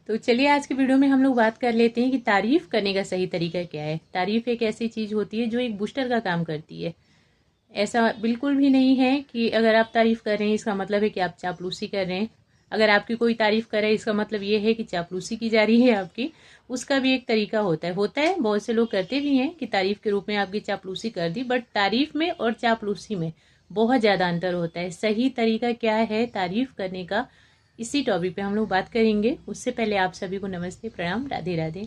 तो चलिए आज की वीडियो में हम लोग बात कर लेते हैं कि तारीफ करने का सही तरीका क्या है। तारीफ एक ऐसी चीज़ होती है जो एक बूस्टर का काम करती है। ऐसा बिल्कुल भी नहीं है कि अगर आप तारीफ कर रहे हैं इसका मतलब है कि आप चापलूसी कर रहे हैं। अगर आपकी कोई तारीफ करे इसका मतलब ये है कि चापलूसी की जा रही है आपकी। उसका भी एक तरीका होता है बहुत से लोग करते भी हैं कि तारीफ के रूप में आपकी चापलूसी कर दी, बट तारीफ में और चापलूसी में बहुत ज़्यादा अंतर होता है। सही तरीका क्या है तारीफ करने का, इसी टॉपिक पे हम लोग बात करेंगे। उससे पहले आप सभी को नमस्ते, प्रणाम, राधे राधे।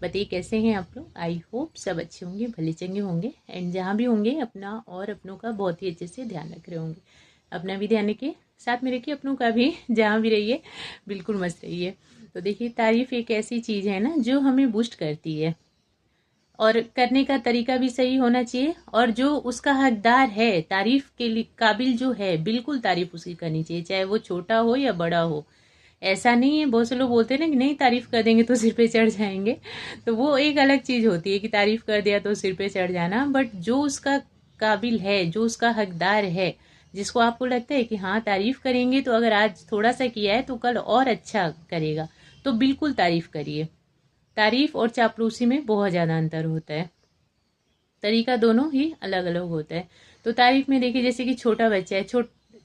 बताइए कैसे हैं आप लोग। आई होप सब अच्छे होंगे, भले चंगे होंगे, एंड जहाँ भी होंगे अपना और अपनों का बहुत ही अच्छे से ध्यान रख रहे होंगे। अपना भी ध्यान रखिए, साथ में रखिए अपनों का भी। जहाँ भी रहिए बिल्कुल मस्त रहिए। तो देखिए, तारीफ एक ऐसी चीज़ है ना जो हमें बूस्ट करती है, और करने का तरीका भी सही होना चाहिए। और जो उसका हकदार है, तारीफ के लिए काबिल जो है, बिल्कुल तारीफ उसकी करनी चाहिए, चाहे वो छोटा हो या बड़ा हो। ऐसा नहीं है, बहुत से लोग बोलते हैं ना कि नहीं तारीफ कर देंगे तो सिर पे चढ़ जाएंगे। तो वो एक अलग चीज़ होती है कि तारीफ कर दिया तो सिर पे चढ़ जाना। बट जो उसका काबिल है, जो उसका हकदार है, जिसको आपको लगता है कि हाँ तारीफ करेंगे तो अगर आज थोड़ा सा किया है तो कल और अच्छा करेगा, तो बिल्कुल तारीफ करिए। तारीफ और चापलूसी में बहुत ज़्यादा अंतर होता है, तरीका दोनों ही अलग अलग होता है। तो तारीफ में देखिए, जैसे कि छोटा बच्चा है,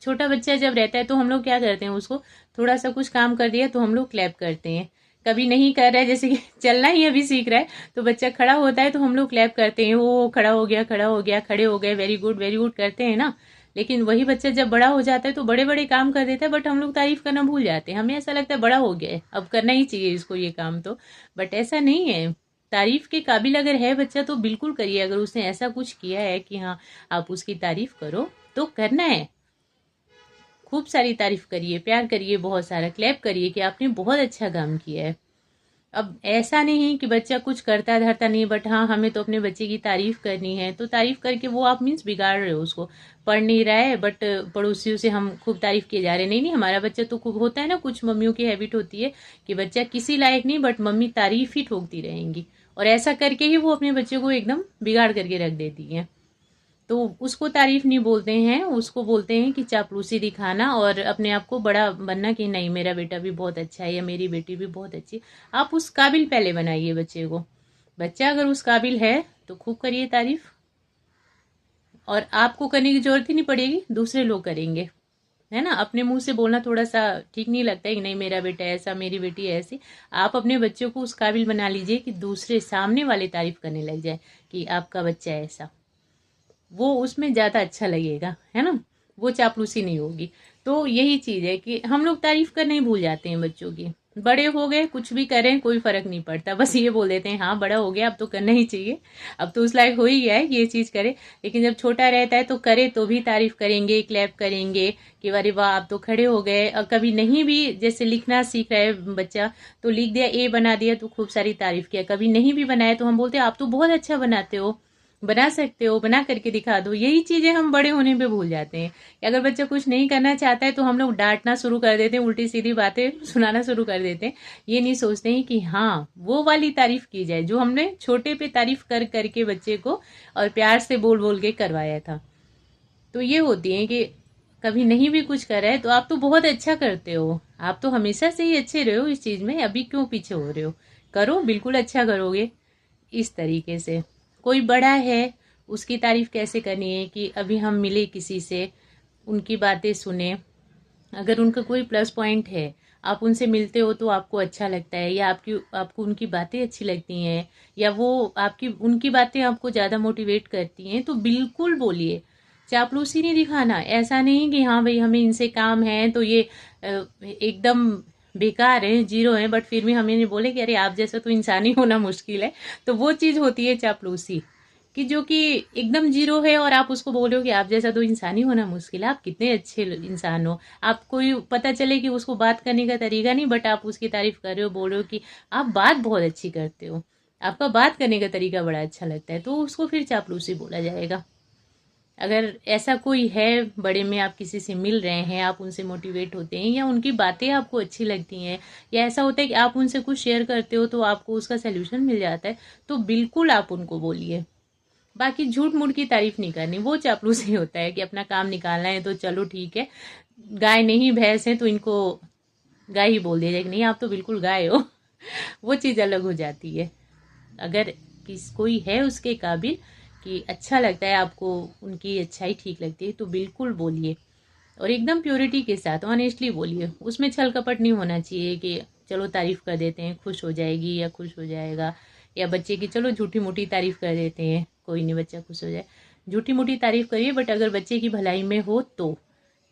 छोटा बच्चा जब रहता है तो हम लोग क्या करते हैं, उसको थोड़ा सा कुछ काम कर दिया तो हम लोग क्लैप करते हैं। कभी नहीं कर रहा है, जैसे कि चलना ही अभी सीख रहा है, तो बच्चा खड़ा होता है तो हम लोग क्लैप करते हैं, वो खड़ा हो गया, खड़ा हो गया, खड़े हो गए, वेरी गुड करते हैं ना। लेकिन वही बच्चा जब बड़ा हो जाता है तो बड़े बड़े काम कर देता है, बट हम लोग तारीफ करना भूल जाते हैं। हमें ऐसा लगता है बड़ा हो गया है, अब करना ही चाहिए इसको ये काम, तो बट ऐसा नहीं है। तारीफ के काबिल अगर है बच्चा तो बिल्कुल करिए। अगर उसने ऐसा कुछ किया है कि हाँ आप उसकी तारीफ करो तो करना है। खूब सारी तारीफ करिए, प्यार करिए, बहुत सारा क्लैप करिए कि आपने बहुत अच्छा काम किया है। अब ऐसा नहीं कि बच्चा कुछ करता धरता नहीं, बट हाँ हमें तो अपने बच्चे की तारीफ करनी है, तो तारीफ करके वो आप मीन्स बिगाड़ रहे हो उसको। पढ़ नहीं रहा है बट पड़ोसियों से हम खूब तारीफ किए जा रहे हैं। नहीं नहीं, हमारा बच्चा तो खूब होता है ना, कुछ मम्मियों की हैबिट होती है कि बच्चा किसी लायक नहीं बट मम्मी तारीफ ही ठोकती रहेंगी, और ऐसा करके ही वो अपने बच्चे को एकदम बिगाड़ करके रख देती है। तो उसको तारीफ नहीं बोलते हैं, उसको बोलते हैं कि चापलूसी दिखाना और अपने आप को बड़ा बनना कि नहीं मेरा बेटा भी बहुत अच्छा है या मेरी बेटी भी बहुत अच्छी है। आप उस काबिल पहले बनाइए बच्चे को। बच्चा अगर उस काबिल है तो खूब करिए तारीफ, और आपको करने की जरूरत ही नहीं पड़ेगी, दूसरे लोग करेंगे, है ना। अपने मुंह से बोलना थोड़ा सा ठीक नहीं लगता है कि नहीं मेरा बेटा ऐसा, मेरी बेटी ऐसी। आप अपने बच्चों को उस काबिल बना लीजिए कि दूसरे सामने वाले तारीफ करने लग जाए कि आपका बच्चा ऐसा, वो उसमें ज़्यादा अच्छा लगेगा, है ना। वो चापलूसी नहीं होगी। तो यही चीज़ है कि हम लोग तारीफ करना ही भूल जाते हैं बच्चों की। बड़े हो गए कुछ भी करें कोई फर्क नहीं पड़ता, बस ये बोल देते हैं हाँ बड़ा हो गया अब तो करना ही चाहिए, अब तो उस लायक हो ही गया है कि ये चीज़ करे। लेकिन जब छोटा रहता है तो करे तो भी तारीफ करेंगे, क्लैप करेंगे कि अरे वाह आप तो खड़े हो गए। और कभी नहीं भी, जैसे लिखना सीख रहा है बच्चा तो लिख दिया, ए बना दिया तो खूब सारी तारीफ किया। कभी नहीं भी बनाया तो हम बोलते हैं आप तो बहुत अच्छा बनाते हो, बना सकते हो, बना करके दिखा दो। यही चीजें हम बड़े होने पे भूल जाते हैं कि अगर बच्चा कुछ नहीं करना चाहता है तो हम लोग डांटना शुरू कर देते हैं, उल्टी सीधी बातें सुनाना शुरू कर देते हैं। ये नहीं सोचते हैं कि हाँ वो वाली तारीफ की जाए जो हमने छोटे पे तारीफ कर करके बच्चे को और प्यार से बोल बोल के करवाया था। तो ये होती है कि कभी नहीं भी कुछ कर रहा है तो आप तो बहुत अच्छा करते हो, आप तो हमेशा से ही अच्छे रहे हो इस चीज में, अभी क्यों पीछे हो रहे हो, करो बिल्कुल अच्छा करोगे। इस तरीके से कोई बड़ा है उसकी तारीफ कैसे करनी है कि अभी हम मिले किसी से, उनकी बातें सुने, अगर उनका कोई प्लस पॉइंट है, आप उनसे मिलते हो तो आपको अच्छा लगता है, या आपको उनकी बातें अच्छी लगती हैं, या वो आपकी उनकी बातें आपको ज़्यादा मोटिवेट करती हैं, तो बिल्कुल बोलिए। चापलूसी नहीं दिखाना। ऐसा नहीं कि हाँ भाई हमें इनसे काम है तो ये एकदम बेकार है, जीरो है, बट फिर भी हमें नहीं बोले कि अरे आप जैसा तो इंसान ही होना मुश्किल है। तो वो चीज़ होती है चापलूसी, कि जो कि एकदम जीरो है और आप उसको बोल रहे हो कि आप जैसा तो इंसान ही होना मुश्किल है, आप कितने अच्छे इंसान हो। आपको पता चले कि उसको बात करने का तरीका नहीं, बट आप उसकी तारीफ कर रहे हो, बोल रहे हो कि आप बात बहुत अच्छी करते हो, आपका बात करने का तरीका बड़ा अच्छा लगता है, तो उसको फिर चापलूसी बोला जाएगा। अगर ऐसा कोई है बड़े में, आप किसी से मिल रहे हैं, आप उनसे मोटिवेट होते हैं या उनकी बातें आपको अच्छी लगती हैं, या ऐसा होता है कि आप उनसे कुछ शेयर करते हो तो आपको उसका सल्यूशन मिल जाता है, तो बिल्कुल आप उनको बोलिए। बाकी झूठ मूठ की तारीफ नहीं करनी, वो चापलूसी होता है कि अपना काम निकालना है तो चलो ठीक है, गाय नहीं भैंस है तो इनको गाय ही बोल दिया जाए कि नहीं आप तो बिल्कुल गाय हो। वो चीज़ अलग हो जाती है। अगर कोई है उसके काबिल कि अच्छा लगता है आपको, उनकी अच्छाई ठीक लगती है, तो बिल्कुल बोलिए और एकदम प्योरिटी के साथ ऑनेस्टली बोलिए। उसमें छल कपट नहीं होना चाहिए कि चलो तारीफ़ कर देते हैं खुश हो जाएगी या खुश हो जाएगा, या बच्चे की चलो झूठी मूठी तारीफ़ कर देते हैं कोई नहीं बच्चा खुश हो जाए। झूठी मूठी तारीफ़ करिए, बट अगर बच्चे की भलाई में हो तो।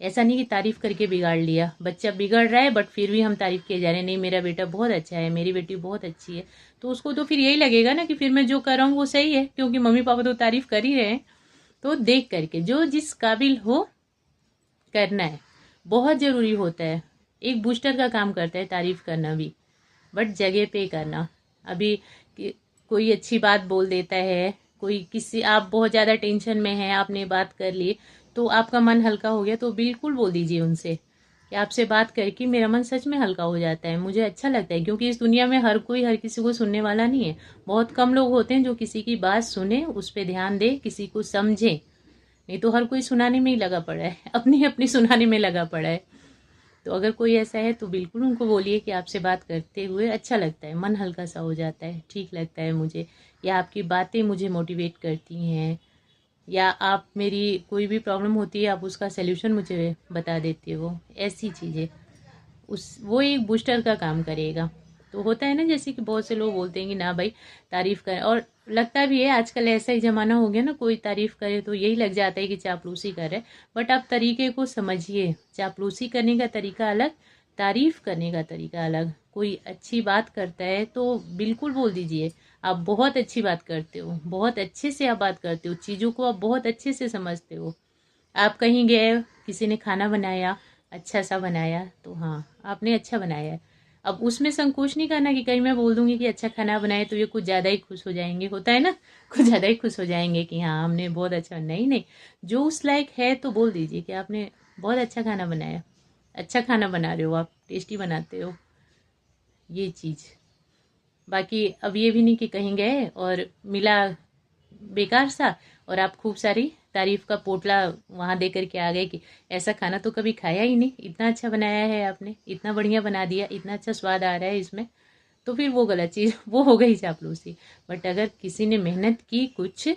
ऐसा नहीं कि तारीफ़ करके बिगाड़ लिया, बच्चा बिगड़ रहा है बट फिर भी हम तारीफ़ किए जा रहे हैं, नहीं मेरा बेटा बहुत अच्छा है, मेरी बेटी बहुत अच्छी है, तो उसको तो फिर यही लगेगा ना कि फिर मैं जो कर रहा हूँ वो सही है, क्योंकि मम्मी पापा तो तारीफ़ कर ही रहे हैं। तो देख करके जो जिस काबिल हो करना है, बहुत ज़रूरी होता है। एक बूस्टर का काम करता है तारीफ़ करना भी, बट जगह पे करना। अभी कोई अच्छी बात बोल देता है, कोई किसी, आप बहुत ज़्यादा टेंशन में हैं, आपने बात कर ली तो आपका मन हल्का हो गया, तो बिल्कुल बोल दीजिए उनसे कि आपसे बात करके मेरा मन सच में हल्का हो जाता है, मुझे अच्छा लगता है। क्योंकि इस दुनिया में हर कोई हर किसी को सुनने वाला नहीं है। बहुत कम लोग होते हैं जो किसी की बात सुने, उस पर ध्यान दे, किसी को समझे। नहीं तो हर कोई सुनाने में ही लगा पड़ा है, अपनी अपनी सुनाने में लगा पड़ा है। तो अगर कोई ऐसा है तो बिल्कुल उनको बोलिए कि आपसे बात करते हुए अच्छा लगता है, मन हल्का सा हो जाता है, ठीक लगता है मुझे, या आपकी बातें मुझे मोटिवेट करती हैं, या आप मेरी कोई भी प्रॉब्लम होती है आप उसका सल्यूशन मुझे बता देते हो। ऐसी चीज़ें वो एक बूस्टर का काम करेगा। तो होता है ना, जैसे कि बहुत से लोग बोलते हैं कि ना भाई तारीफ़ कर, और लगता भी है आजकल ऐसा ही ज़माना हो गया ना, कोई तारीफ़ करे तो यही लग जाता है कि चापलूसी कर रहा है। बट आप तरीके को समझिए, चापलूसी करने का तरीका अलग, तारीफ़ करने का तरीका अलग। कोई अच्छी बात करता है तो बिल्कुल बोल दीजिए आप बहुत अच्छी बात करते हो, बहुत अच्छे से आप बात करते हो, चीज़ों को आप बहुत अच्छे से समझते हो। आप कहीं गए, किसी ने खाना बनाया, अच्छा सा बनाया, तो हाँ आपने अच्छा बनाया है। अब उसमें संकोच नहीं करना कि कहीं मैं बोल दूंगी कि अच्छा खाना बनाए तो ये कुछ ज़्यादा ही खुश हो जाएंगे, होता है ना, कुछ ज़्यादा ही खुश हो जाएंगे कि हाँ हमने बहुत अच्छा। नहीं नहीं, जो उस लायक है तो बोल दीजिए कि आपने बहुत अच्छा खाना बनाया, अच्छा खाना बना रहे हो आप, टेस्टी बनाते हो, ये चीज़। बाकी अब ये भी नहीं कि कहीं गए और मिला बेकार सा, और आप खूब सारी तारीफ का पोटला वहां दे करके आ गए कि ऐसा खाना तो कभी खाया ही नहीं, इतना अच्छा बनाया है आपने, इतना बढ़िया बना दिया, इतना अच्छा स्वाद आ रहा है इसमें। तो फिर वो गलत चीज़, वो हो गई चापलूसी। बट अगर किसी ने मेहनत की कुछ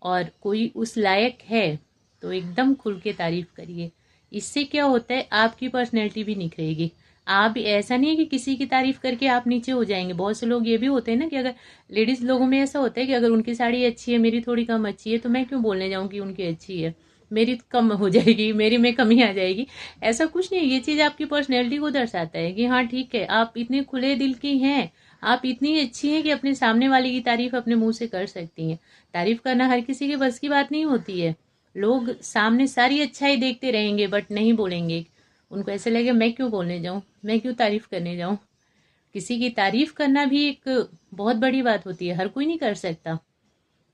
और कोई उस लायक है तो एकदम खुल के तारीफ करिए। इससे क्या होता है, आपकी पर्सनैलिटी भी निखरेगी। आप, ऐसा नहीं है कि किसी की तारीफ करके आप नीचे हो जाएंगे। बहुत से लोग ये भी होते हैं ना कि अगर लेडीज लोगों में ऐसा होता है कि अगर उनकी साड़ी अच्छी है, मेरी थोड़ी कम अच्छी है, तो मैं क्यों बोलने जाऊँ कि उनकी अच्छी है, मेरी कम हो जाएगी, मेरी में कमी आ जाएगी। ऐसा कुछ नहीं, ये चीज़ आपकी पर्सनैलिटी को दर्शाता है कि हाँ ठीक है, आप इतने खुले दिल की हैं, आप इतनी अच्छी हैं कि अपने सामने वाले की तारीफ अपने मुंह से कर सकती हैं। तारीफ करना हर किसी के बस की बात नहीं होती है। लोग सामने सारी अच्छाई देखते रहेंगे बट नहीं बोलेंगे। उनको ऐसे लगेगा मैं क्यों बोलने जाऊं, मैं क्यों तारीफ करने जाऊं। किसी की तारीफ करना भी एक बहुत बड़ी बात होती है, हर कोई नहीं कर सकता।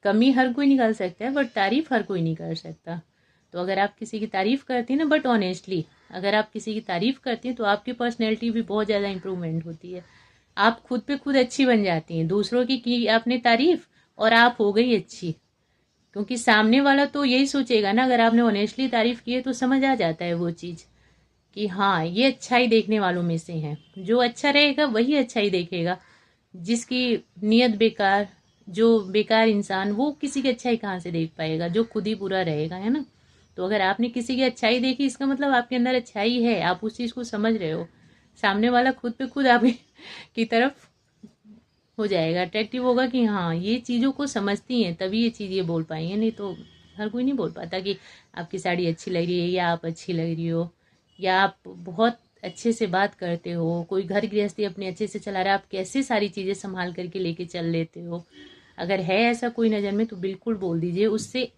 कमी हर कोई निकाल सकता है बट तारीफ हर कोई नहीं कर सकता। तो अगर आप किसी की तारीफ करती हैं ना, बट ऑनेस्टली अगर आप किसी की तारीफ करती हैं तो आपकी पर्सनैलिटी भी बहुत ज़्यादा इंप्रूवमेंट होती है। आप खुद पे खुद अच्छी बन जाती हैं। दूसरों की आपने तारीफ और आप हो गई अच्छी। क्योंकि सामने वाला तो यही सोचेगा ना, अगर आपने ऑनेस्टली तारीफ की है तो समझ आ जाता है वो चीज़ कि हाँ ये अच्छाई देखने वालों में से है। जो अच्छा रहेगा वही अच्छाई देखेगा। जिसकी नीयत बेकार, जो बेकार इंसान, वो किसी की अच्छाई कहाँ से देख पाएगा, जो खुद ही बुरा रहेगा, है ना। तो अगर आपने किसी की अच्छाई देखी, इसका मतलब आपके अंदर अच्छाई है, आप उस चीज़ को समझ रहे हो। सामने वाला खुद पे खुद आप की तरफ हो जाएगा, अट्रैक्टिव होगा कि हाँ ये चीज़ों को समझती हैं तभी ये चीज़ ये बोल पाई है। नहीं तो हर कोई नहीं बोल पाता कि आपकी साड़ी अच्छी लग रही है या आप अच्छी लग रही हो या आप बहुत अच्छे से बात करते हो, कोई घर गृहस्थी अपने अच्छे से चला रहा है, आप कैसे सारी चीज़ें संभाल करके लेके चल लेते हो। अगर है ऐसा कोई नज़र में तो बिल्कुल बोल दीजिए, उससे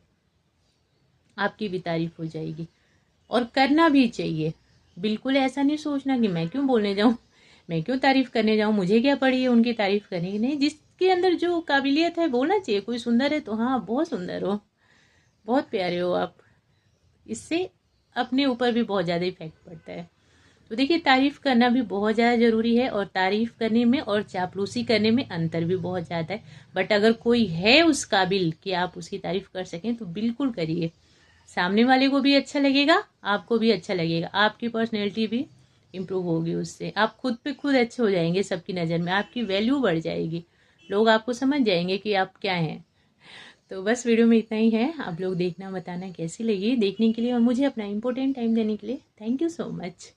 आपकी भी तारीफ हो जाएगी। और करना भी चाहिए। बिल्कुल ऐसा नहीं सोचना कि मैं क्यों बोलने जाऊं, मैं क्यों तारीफ करने जाऊं, मुझे क्या पड़ी है उनकी तारीफ करने की। नहीं, जिसके अंदर जो काबिलियत है बोलना चाहिए। कोई सुंदर है तो हाँ बहुत सुंदर हो, बहुत प्यारे हो आप, इससे अपने ऊपर भी बहुत ज़्यादा इफेक्ट पड़ता है। तो देखिए तारीफ करना भी बहुत ज़्यादा ज़रूरी है, और तारीफ करने में और चापलूसी करने में अंतर भी बहुत ज़्यादा है। बट अगर कोई है उस काबिल कि आप उसकी तारीफ कर सकें तो बिल्कुल करिए। सामने वाले को भी अच्छा लगेगा, आपको भी अच्छा लगेगा, आपकी पर्सनैलिटी भी इम्प्रूव होगी उससे। आप खुद पे खुद अच्छे हो जाएंगे सबकी नज़र में, आपकी वैल्यू बढ़ जाएगी, लोग आपको समझ जाएंगे कि आप क्या हैं। तो बस वीडियो में इतना ही है। आप लोग देखना, बताना कैसी लगी। देखने के लिए और मुझे अपना इम्पोर्टेंट टाइम देने के लिए थैंक यू सो मच।